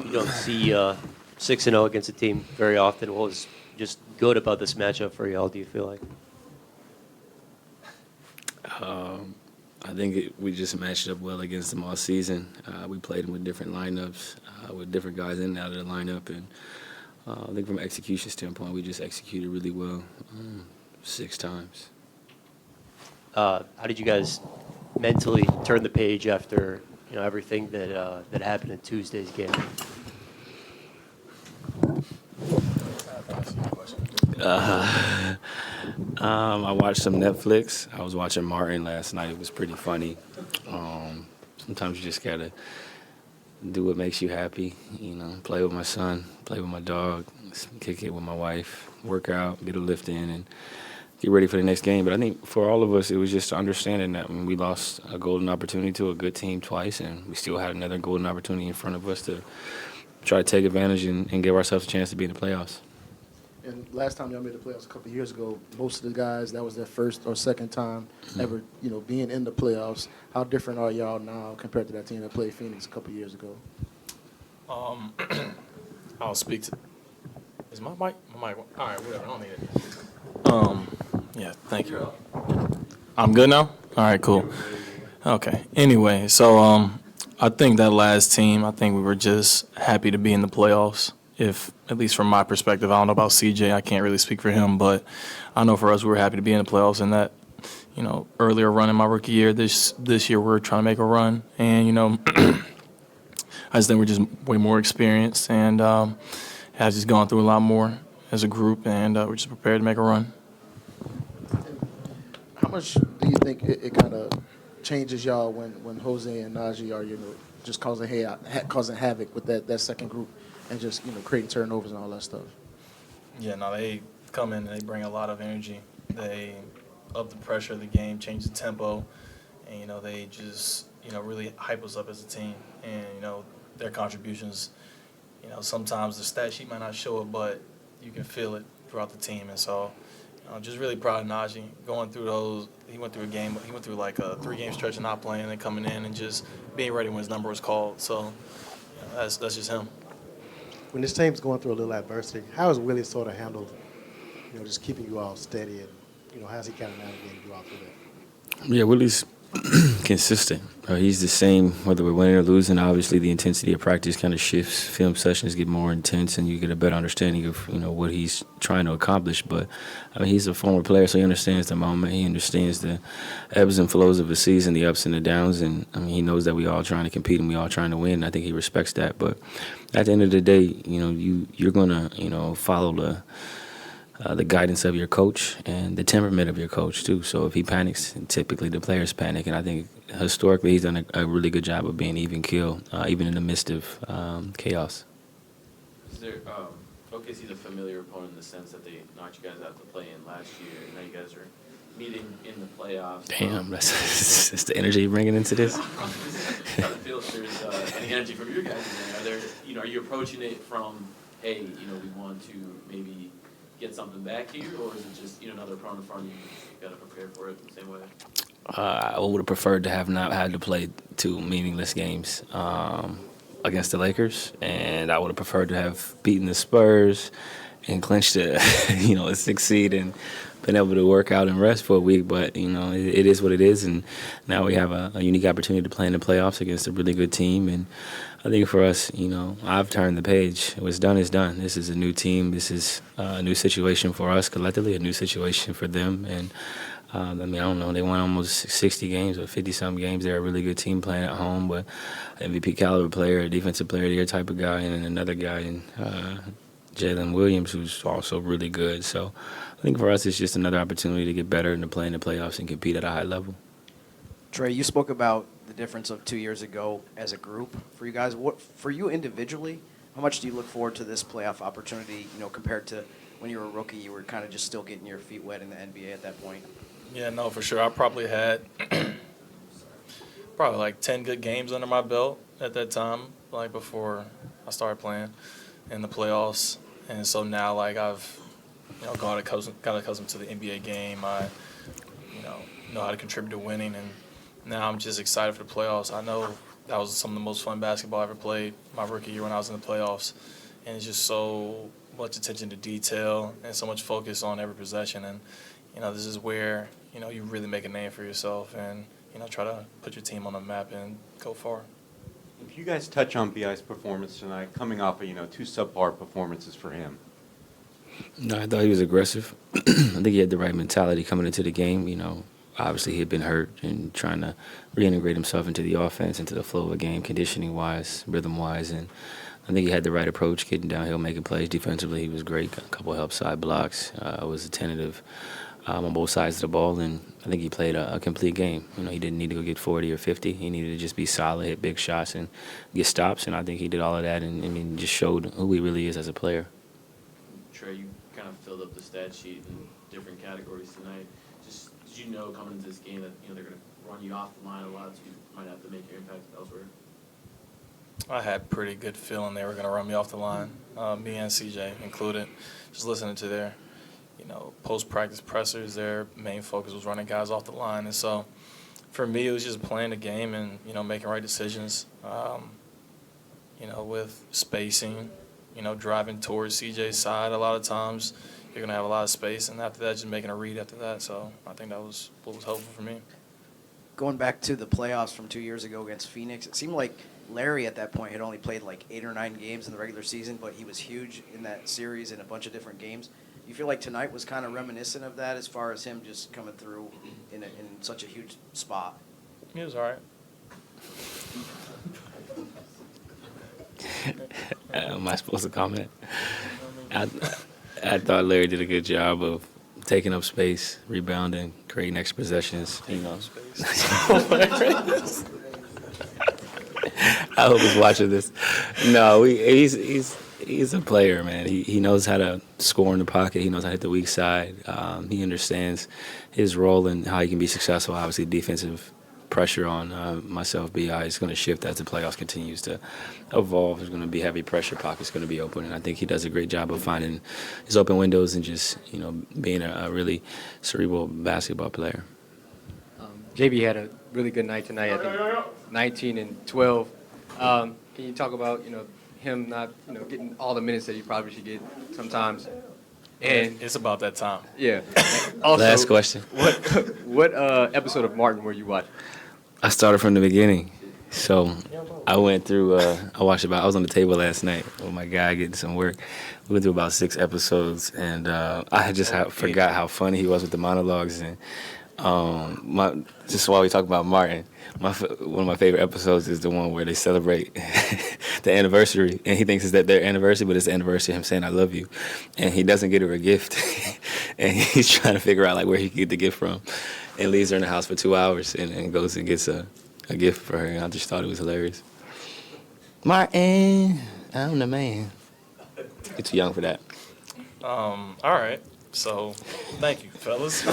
you don't see 6-0 against a team very often. What was just good about this matchup for y'all, do you feel like? I think we just matched up well against them all season. We played them with different lineups, with different guys in and out of the lineup. And I think from an execution standpoint, we just executed really well 6 times. How did you guys mentally turn the page after everything that happened in Tuesday's game? I watched some Netflix. I was watching Martin last night. It was pretty funny. Sometimes you just gotta do what makes you happy. Play with my son, play with my dog, kick it with my wife, work out, get a lift in, and get ready for the next game. But I think for all of us, it was just understanding that when we lost a golden opportunity to a good team twice, and we still had another golden opportunity in front of us to try to take advantage and give ourselves a chance to be in the playoffs. And last time y'all made the playoffs a couple of years ago, most of the guys, that was their first or second time ever, being in the playoffs. How different are y'all now compared to that team that played Phoenix a couple of years ago? I'll speak to. Is my mic? My mic. All right, whatever. I don't need it. Yeah, thank you. I'm good now? All right, cool. Okay. Anyway, so I think that last team, we were just happy to be in the playoffs. If, at least from my perspective, I don't know about CJ, I can't really speak for him, but I know for us, we were happy to be in the playoffs. And that, earlier run in my rookie year, this year we're trying to make a run. And, I just think we're just way more experienced and have just gone through a lot more as a group, and we're just prepared to make a run. How much do you think it kind of changes y'all when Jose and Naji are, just causing havoc with that second group and just, creating turnovers and all that stuff? Yeah, no, they come in and they bring a lot of energy. They up the pressure of the game, change the tempo, and, they just, really hype us up as a team. And, their contributions, sometimes the stat sheet might not show it, but you can feel it throughout the team. And so I'm just really proud of Naji going through those. He went through like a 3-game stretch of not playing and then coming in and just being ready when his number was called. So that's just him. When this team's going through a little adversity, how has Willie sort of handled, just keeping you all steady, and how's he kind of navigated you all through that? Yeah, Willie's consistent. He's the same whether we're winning or losing. Obviously, the intensity of practice kind of shifts. Film sessions get more intense, and you get a better understanding of what he's trying to accomplish. But he's a former player, so he understands the moment. He understands the ebbs and flows of a season, the ups and the downs, and he knows that we all trying to compete and we all trying to win. I think he respects that. But at the end of the day, you're gonna follow the guidance of your coach and the temperament of your coach too. So if he panics, typically the players panic. And I think historically he's done a really good job of being even keel, even in the midst of chaos. Is there, OKC's a familiar opponent in the sense that they knocked you guys out to play in last year, and now you guys are meeting in the playoffs. Damn, that's the energy you're bringing into this. I feel if there's any energy from your guys in there. Are you approaching it from, hey, we want to maybe get something back here, or is it just another opponent in front of you? You got to prepare for it the same way. I would have preferred to have not had to play 2 meaningless games against the Lakers, and I would have preferred to have beaten the Spurs and clinched a a 6th seed and been able to work out and rest for a week. But it is what it is, and now we have a unique opportunity to play in the playoffs against a really good team. And I think for us, I've turned the page. What's done is done. This is a new team. This is a new situation for us collectively, a new situation for them. And I don't know. They won almost 60 games or 50-some games. They're a really good team playing at home, but MVP caliber player, a defensive player of the year type of guy, and then another guy in Jalen Williams, who's also really good. So I think for us, it's just another opportunity to get better and to play in the playoffs and compete at a high level. Trey, you spoke about the difference of 2 years ago as a group for you guys. What for you individually? How much do you look forward to this playoff opportunity? Compared to when you were a rookie, you were kind of just still getting your feet wet in the NBA at that point. Yeah, no, for sure. I probably had probably like 10 good games under my belt at that time, like before I started playing in the playoffs. And so now, like, I've got accustomed to the NBA game. I know how to contribute to winning, and now I'm just excited for the playoffs. I know that was some of the most fun basketball I ever played my rookie year when I was in the playoffs. And it's just so much attention to detail and so much focus on every possession. And, this is where, you really make a name for yourself and, try to put your team on the map and go far. If you guys touch on B.I.'s performance tonight, coming off of, 2 subpar performances for him. No, I thought he was aggressive. I think he had the right mentality coming into the game. Obviously he had been hurt and trying to reintegrate himself into the offense, into the flow of the game, conditioning-wise, rhythm-wise. And I think he had the right approach, getting downhill, making plays. Defensively, he was great. Got a couple of help side blocks. Was attentive on both sides of the ball, and I think he played a complete game. He didn't need to go get 40 or 50. He needed to just be solid, hit big shots, and get stops. And I think he did all of that, and just showed who he really is as a player. Trey, you kind of filled up the stat sheet in different categories tonight. Just did you know coming into this game that they're going to run you off the line a lot, so you might have to make your impact elsewhere? I had pretty good feeling they were going to run me off the line, me and CJ included. Just listening to their, post-practice pressers, their main focus was running guys off the line. And so for me, it was just playing the game and, making right decisions, with spacing, driving towards CJ's side. A lot of times you're going to have a lot of space, and after that, just making a read after that. So I think that was what was helpful for me. Going back to the playoffs from 2 years ago against Phoenix, it seemed like Larry at that point had only played like 8 or 9 games in the regular season, but he was huge in that series in a bunch of different games. You feel like tonight was kind of reminiscent of that as far as him just coming through in such a huge spot? He was all right. Am I supposed to comment? I thought Larry did a good job of taking up space, rebounding, creating extra possessions. I hope he's watching this. No, he's a player, man. He knows how to score in the pocket. He knows how to hit the weak side. He understands his role and how he can be successful. Obviously, defensive pressure on myself, B.I. is going to shift as the playoffs continues to evolve. There's going to be heavy pressure. Pockets going to be open, and I think he does a great job of finding his open windows and just being a really cerebral basketball player. JB had a really good night tonight. I think 19 and 12. Can you talk about him not getting all the minutes that he probably should get sometimes? And It's about that time. yeah. Also, Last question. What episode of Martin were you watching? I started from the beginning. So I went through, I watched I was on the table last night with my guy getting some work. We went through about 6 episodes, and I just forgot how funny he was with the monologues. And just while we talk about Martin, one of my favorite episodes is the one where they celebrate the anniversary, and he thinks it's their anniversary, but it's the anniversary of him saying "I love you," and he doesn't get her a gift, and he's trying to figure out where he can get the gift from, and leaves her in the house for 2 hours, and goes and gets a gift for her. And I just thought it was hilarious. Martin, I'm the man. You're too young for that. All right. So, thank you, fellas.